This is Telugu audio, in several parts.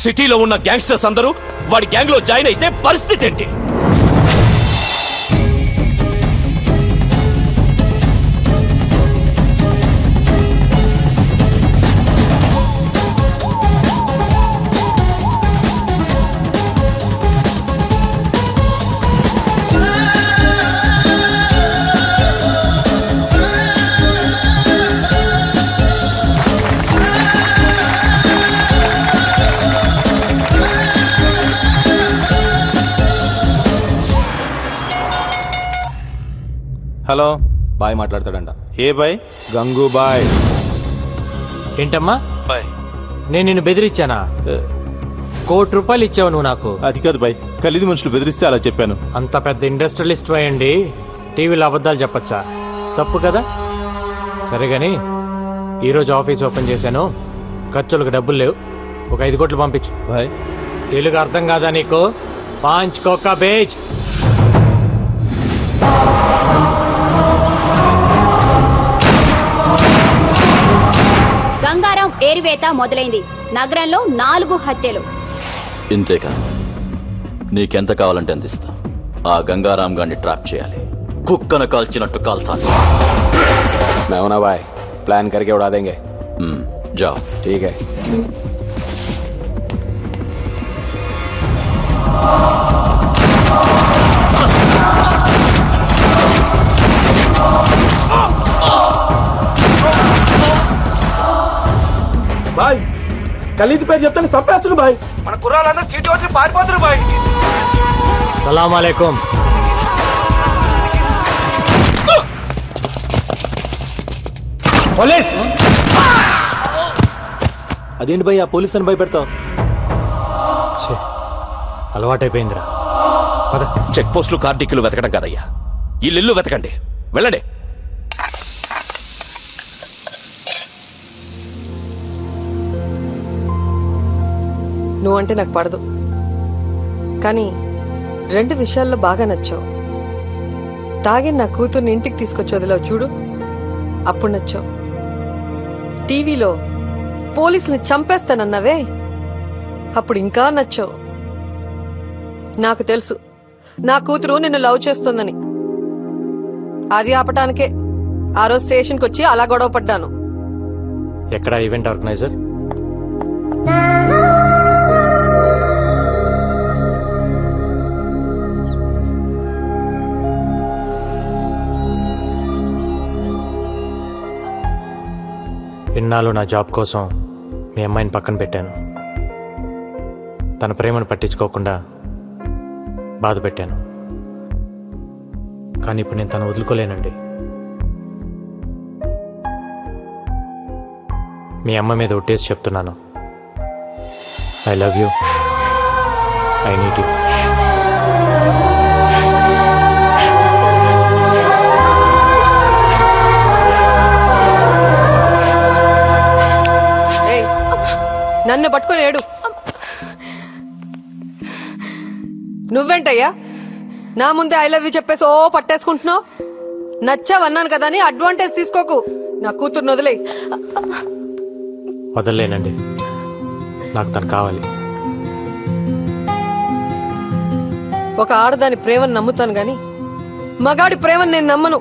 సిటీలో ఉన్న గ్యాంగ్స్టర్స్ అందరూ వాడి గ్యాంగ్ లో జాయిన్ అయితే పరిస్థితి ఏంటి? హలో, బాయ్ మాట్లాడతాడంట. ఏ బాయ్? గంగూబాయ్. ఏంటమ్మా బాయ్, నేను నిన్ను బెదిరించానా? ₹1,00,00,000 ఇచ్చావు నువ్వు నాకు. అది కాదు బాయ్, ఖలీదు మనుషులు బెదిరిస్తే అలా చెప్పాను. అంత పెద్ద ఇండస్ట్రియలిస్ట్ అయ్యండి టీవీలో అబద్ధాలు చెప్పచ్చా? తప్పు కదా. సరే గాని ఈరోజు ఆఫీస్ ఓపెన్ చేశాను, ఖర్చులకు డబ్బులు లేవు, ఒక 5 కోట్లు పంపించు. బాయ్ తెలుగు అర్థం కాదా నీకు? 5 కోకా బేజ్. గంగారాం ఏరివేత మొదలైంది. నగరంలో 4 హత్యలు. ఇంతేకా? నీకెంత కావాలంటే అంత ఇస్తా. ఆ గంగారాం గారిని ట్రాప్ చేయాలి, కుక్కను కాల్చినట్టు కాల్చాలి. मैं हूं ना भाई, प्लान करके उड़ा देंगे. जाओ. ठीक है. బాయ్ ఖలీద్ పేరు చెప్తాను చంపేస్తున్నారు బాయ్. మన కుర్రాళ్ళందరూ చీటి వచ్చి పారిపోతున్నారు బాయ్. సలాం అలైకుం. పోలీస్. అదేంటి బాయ్, ఆ పోలీస్ అని భయపెడతావు? అలవాటైపోయిందిరా. పద. చెక్ పోస్టులు కార్డిక్కులు వెతకడం కాదయ్యా, ఇల్లు వెతకండి. వెళ్ళండి. నువ్వంటే నాకు పడదు, కానీ 2 విషయాల్లో బాగా నచ్చావు. తాగి నా కూతుర్ని ఇంటికి తీసుకొచ్చి వదిలావు చూడు, అప్పుడు నచ్చావు. టీవీలో పోలీసుని చంపేస్తానన్నావే, అప్పుడు ఇంకా నచ్చావు. నాకు తెలుసు నా కూతురు నిన్ను లవ్ చేస్తుందని. అది ఆపటానికే ఆ రోజు స్టేషన్కి వచ్చి అలా గొడవ పడ్డాను. ఎక్కడ ఈవెంట్ ఆర్గనైజర్? ఇన్నాళ్ళు నా జాబ్ కోసం మీ అమ్మాయిని పక్కన పెట్టాను, తన ప్రేమను పట్టించుకోకుండా బాధ పెట్టాను. కానీ ఇప్పుడు నేను తను వదులుకోలేనండి. మీ అమ్మ మీద ఒట్టేసి చెప్తున్నాను, I love you, I need you. నన్ను పట్టుకొని ఏడు. నువ్వేంటయ్యా నా ముందే ఐ లవ్ యూ చెప్పేసి ఓ పట్టేసుకుంటున్నావు? నచ్చావన్నాను కదా అని అడ్వాంటేజ్ తీసుకోకు. నా కూతుర్ని వదిలే. వదలలేనండి, నాకు తను కావాలి. ఒక ఆడదాని ప్రేమను నమ్ముతాను గాని మగాడి ప్రేమను నేను నమ్మను.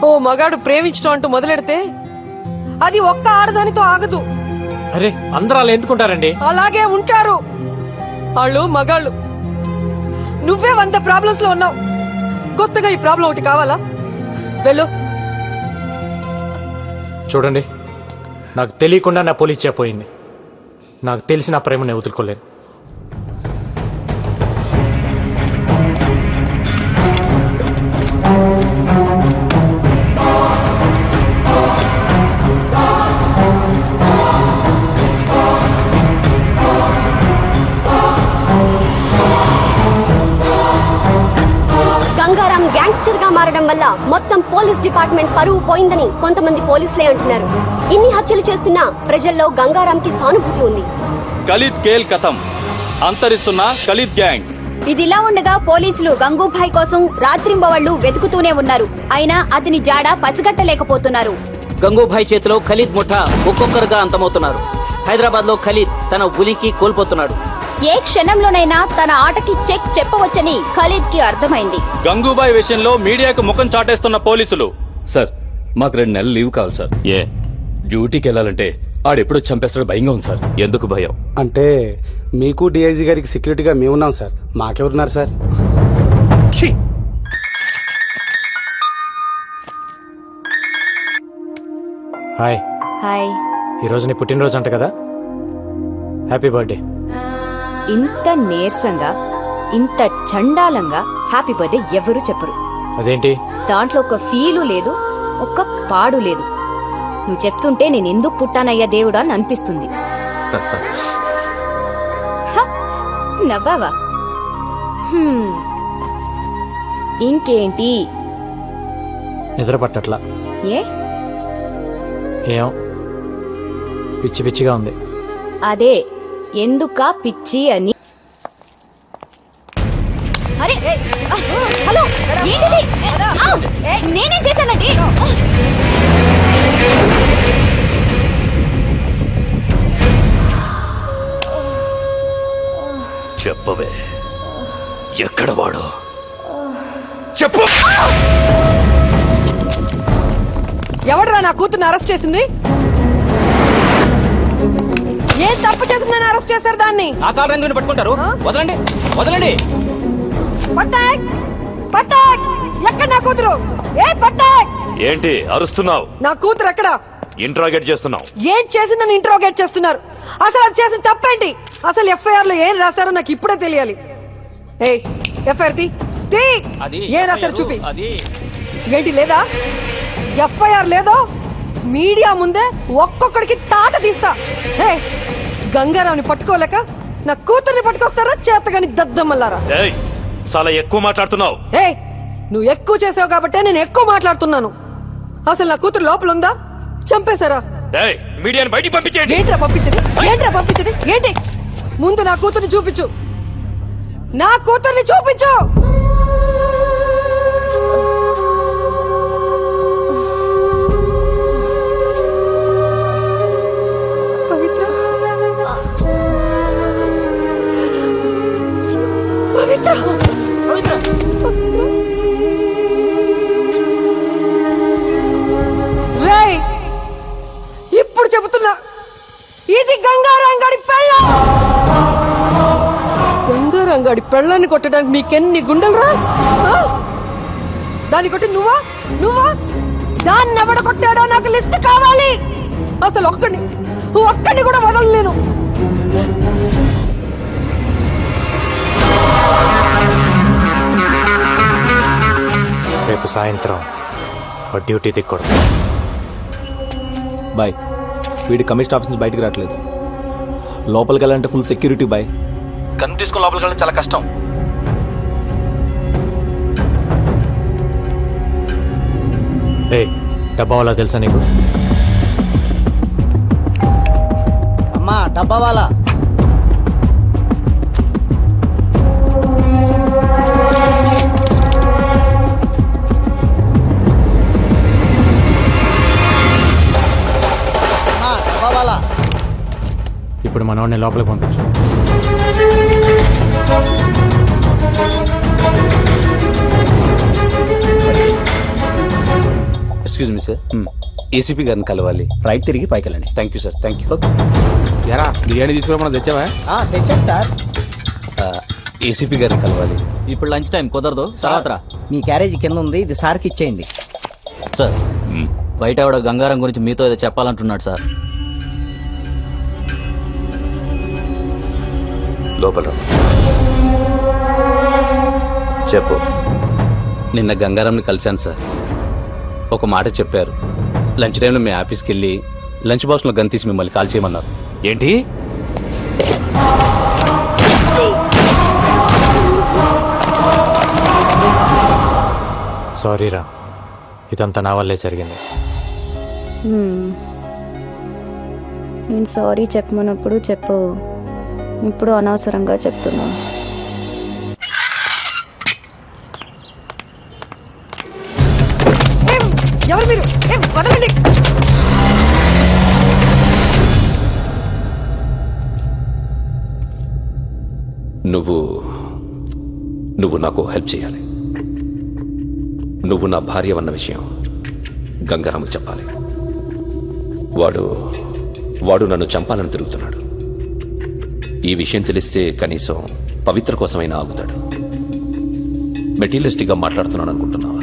ఓ మగాడు ప్రేమించడం అంటూ మొదలెడితే అది ఒక్క ఆడదానితో ఆగదు. అరే, అందరూ అలా ఎందుకుంటారండి? అలాగే ఉంటారు వాళ్ళు మగాళ్ళు. నువ్వే 100 ప్రాబ్లమ్స్ లో ఉన్నావు, కొత్తగా ఈ ప్రాబ్లం ఒకటి కావాలా? వెళ్ళు. చూడండి, నాకు తెలియకుండా నా పోలీస్ చెప్పోయింది. నాకు తెలిసి నా ప్రేమ నేను వదులుకోలేను. గంగారాం గ్యాంగ్స్టర్ గా మారడం వల్ల మొత్తం పోలీస్ డిపార్ట్మెంట్ పరువు పోయిందని కొంతమంది పోలీసులే అంటున్నారు. ఇన్ని హత్యలు చేస్తున్నా ప్రజల్లో గంగారాంకి సానుభూతి ఉంది. ఖలీద్ కేల్ కథం, అంతరిస్తున్న ఖలీద్ గ్యాంగ్. ఇదిలా ఉండగా పోలీసులు గంగూభాయ్ కోసం రాత్రింబవళ్లు వెతుకుతూనే ఉన్నారు. అయినా అతని జాడ పసిగట్టలేకపోతున్నారు. గంగూభాయ్ చేతిలో ఖలీద్ ముఠా ఒక్కొక్కరుగా అంతమవుతున్నారు. హైదరాబాద్ లో ఖలీద్ తన ఉనికి కోల్పోతున్నాడు. ఏ క్షణంలోనైనా తన ఆటకి చెక్ చెప్పవచ్చని ఖలీద్ కి అర్థమైంది. గంగూబాయ్ విషయంలో మీడియాకు ముఖం చాటేస్తున్న పోలీసులు. సార్ మాకు 2 నెలలు లీవ్ కావాలి సార్. ఏ డ్యూటీకి వెళ్ళాలంటే ఆడెప్పుడో చంపేస్తాడు భయంగా ఉంది సార్. ఎందుకు భయం? అంటే మీకు డిఐజీ గారికి సెక్యూరిటీగా మేము ఉన్నాం సార్, మాకెవరున్నారు సార్? Hi, hi. ఈరోజు నీ పుట్టినరోజు అంట కదా, హ్యాపీ బర్త్డే. ఇంత నీరసంగా ఇంత చండాలంగా హ్యాపీ బర్త్డే ఎవరు చెప్పరు. అదేంటి? దాంట్లో ఒక ఫీలు లేదు, ఒక్క పాడు లేదు. నువ్వు చెప్తుంటే నేను ఎందుకు పుట్టానయ్యా దేవుడా అని అనిపిస్తుంది. హ, నవ్వావా? ఇంకేంటి? నిద్ర పట్టట్లా. ఏ? ఏం పిచ్చి పిచ్చిగా ఉంది. అదే ఎందుకా పిచ్చి అని. అరే హలో, ఏంటిది? నేనేం చేశానండి? చెప్పవే, ఎక్కడ వాడు? చెప్పు. ఎవడరా నా కూతుర్ని అరెస్ట్ చేసింది? ఏం తప్పు చేసిందని అరెస్ట్ చేశారు దాన్ని? ఆ కారు ఎందుకు పట్టుకుంటారు? వదలండి, వదలండి. పట్టాక్ పట్టాక్, ఎక్కడ నా కూతురు? ఏ పట్టాక్, ఏంటి అరుస్తున్నావు? నా కూతురు ఎక్కడ? ఇంట్రాగేట్ చేస్తున్నావు. ఏం చేసిందని ఇంట్రోగేట్ చేస్తున్నారు? అసలు అది చేసిన తప్పేంటి? అసలు ఎఫ్ఐఆర్ లో ఏం రాశారో నాకు ఇప్పుడే తెలియాలి. ఏ ఎఫ్ఐఆర్ తీ. ఏం రాశారు చూపి. ఏంటి లేదా? ఎఫ్ఐఆర్ లేదో మీడియా ముందే ఒక్కొక్కడికి తాట తీస్తా. ఏ గంగారావుని పట్టుకోలేక నా కూతుర్ని పట్టుకొస్తారా చేతగాని దద్దమ్మల్లారా? చాలా ఎక్కువ మాట్లాడుతున్నావు. ఏ నువ్వు ఎక్కువ చేసావు కాబట్టే నేను ఎక్కువ మాట్లాడుతున్నాను. అసలు నా కూతురు లోపల ఉందా? చంపేశారా? మీడియాని బయటికి పంపించేయండి. ఏంట్రా పంపించది? ఏంట్రా పంపించది? ఏంటి? ముందు నా కూతుర్ని చూపించు, నా కూతుర్ని చూపించు. పవిత్ర, పవిత్ర, పవిత్ర, రేయ్, ఇప్పుడు చెబుతున్నా, ఇది గంగారాంగాడి పెళ్ళం. గంగారాంగాడి పెళ్ళాన్ని కొట్టడానికి మీకెన్ని గుండెలరా? దాన్ని కొట్టి నువ్వా? దాన్ని ఎవడ కొట్టాడో నాకు లిస్ట్ కావాలి. అసలు ఒక్కడిని కూడా వదలలేను. రేపు సాయంత్రం డ్యూటీ దిక్కూడదు. బాయ్, వీడి కమిషన్ ఆఫీస్ నుంచి బయటికి రావట్లేదు. లోపలికి వెళ్ళాలంటే ఫుల్ సెక్యూరిటీ బాయ్. గన్ను తీసుకుని లోపలికి వెళ్ళడం చాలా కష్టం. ఏ డబ్బా వాళ్ళ తెలుసా నీకు? అమ్మా డబ్బా వాళ్ళ. ఇప్పుడు మనవాడిని లోపలికి పంపించు. ఎక్స్క్యూజ్ మీ సార్, ఏసీపీ గారిని కలవాలి. రైట్ తిరిగి పైకి వెళ్ళండి. Thank you sir. Thank you. ఎరా బిర్యానీ తీసుకురా, తెచ్చావా? తెచ్చాను సార్. ఏసీపీ గారిని కలవాలి. ఇప్పుడు లంచ్ టైం కుదరదు, తర్వాత మీ క్యారేజ్ కింద ఉంది, ఇది సార్కి ఇచ్చేయండి. సార్ బయట ఆవిడ గంగారం గురించి మీతో ఏదో చెప్పాలంటున్నాడు సార్. లోపల చెప్పు. నిన్న గంగారాంని కలిశాను సార్. ఒక మాట చెప్పారు. లంచ్ టైంలో మీ ఆఫీస్కి వెళ్ళి లంచ్ బాక్స్లో గన్ తీసి మిమ్మల్ని కాల్ చేయమన్నారు. ఏంటి? సారీరా, ఇదంతా నా వల్లే జరిగింది. నేను సారీ చెప్పమన్నప్పుడు చెప్పు, ఇప్పుడు అనవసరంగా చెప్తున్నా. ఎవరు మీరు? వదలండి. నువ్వు నాకు హెల్ప్ చేయాలి. నువ్వు నా భార్య అన్న విషయం గంగారాముకు చెప్పాలి. వాడు నన్ను చంపాలని తిరుగుతున్నాడు. ఈ విషయం తెలిస్తే కనీసం పవిత్ర కోసమైనా ఆగుతాడు. మెటీరియలిస్టిక్ గా మాట్లాడుతున్నాను అనుకుంటున్నావా?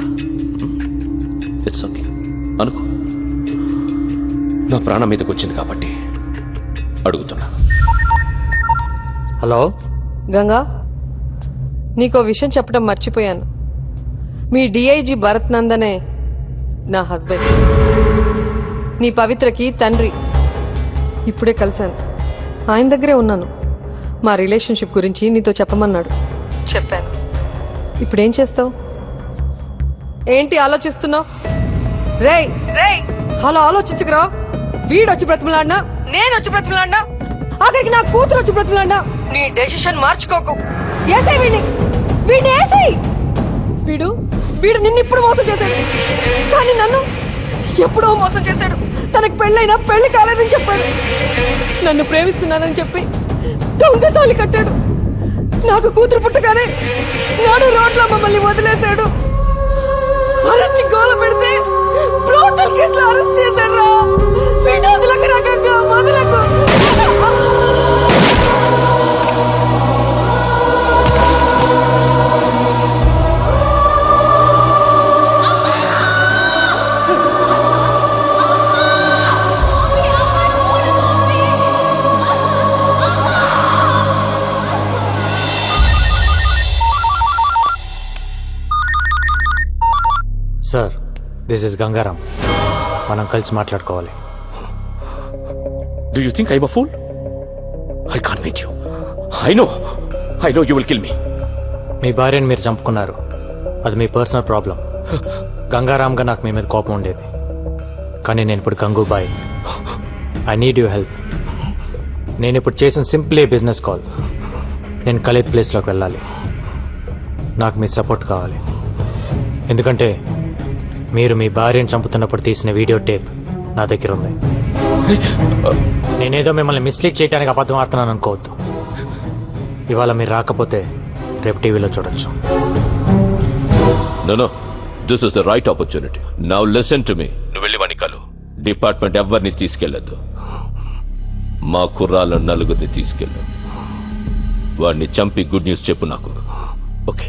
ఇట్స్ ఓకే అనుకో. నా ప్రాణం మీదకి వచ్చింది కాబట్టి అడుగుతున్నా. హలో గంగా, నీకో విషయం చెప్పడం మర్చిపోయాను. మీ డిఐజీ భరత్ నందనే నా హస్బెండ్, నీ పవిత్రకి తండ్రి. ఇప్పుడే కలిశాను, ఆయన దగ్గరే ఉన్నాను. మా రిలేషన్షిప్ గురించి నీతో చెప్పమన్నాడు. చెప్పాను. ఇప్పుడేం చేస్తావు? ఏంటి ఆలోచిస్తున్నావు? రేయ్ రేయ్, అలా ఆలోచించుకురా. వీడొచ్చి బ్రతిమలాడినా, నేనొచ్చి బ్రతిమలాడినా, ఆఖరికి నా కూతురు వచ్చి బ్రతిమలాడినా నీ డెసిషన్ మార్చుకోకు. ఏసై వీడిని ఏసై. వీడు నిన్ను ఇప్పుడు మోసం చేశాడు, కానీ నన్ను ఎప్పుడో మోసం చేశాడు. తనకు పెళ్ళైనా పెళ్లి కాలేదని చెప్పాడు. నన్ను ప్రేమిస్తున్నానని చెప్పి దొంగ తాళి కట్టాడు. నాకు కూతురు పుట్టగానే నాడు రోడ్లో మమ్మల్ని వదిలేశాడు. అరచి గోల పెడితే బ్రోటల్ కేసులో అరెస్ట్ చేశాడు. వదలకు రకంగా వదలకు. Sir, this is Gangaram. మనం కలిసి మాట్లాడుకోవాలి. Do you think I'm a fool? I can't meet you. I know you will kill me. మీ భార్యని మీరు చంపుకున్నారు, అది మీ పర్సనల్ ప్రాబ్లం. గంగారాంగా నాకు మీ మీద కోపం ఉండేది, కానీ నేను ఇప్పుడు Gangubai. I need you help. నేను ఇప్పుడు చేసిన సింప్లీ బిజినెస్ కాల్. నేను ఖలీద్ ప్లేస్లోకి వెళ్ళాలి. నాకు మీ సపోర్ట్ కావాలి. ఎందుకంటే మీరు మీ భార్యను చంపుతున్నప్పుడు తీసిన వీడియో టేప్ నా దగ్గర ఉంది. నేనేదో మిమ్మల్ని మిస్లీడ్ చేయడానికి అబద్ధం ఆడుతున్నాను అనుకోవద్దు. ఇవాళ మీరు రాకపోతే రేపు టీవీలో చూడొచ్చు. No, this is the right opportunity. Now listen to me. నువ్వు వెళ్ళి వాడిని కలు. డిపార్ట్మెంట్ ఎవరిని తీసుకెళ్లొద్దు. మా కుర్రాళ్ళ నలుగురిని తీసుకెళ్ళు. వాడిని చంపి గుడ్ న్యూస్ చెప్పు నాకు. ఓకే.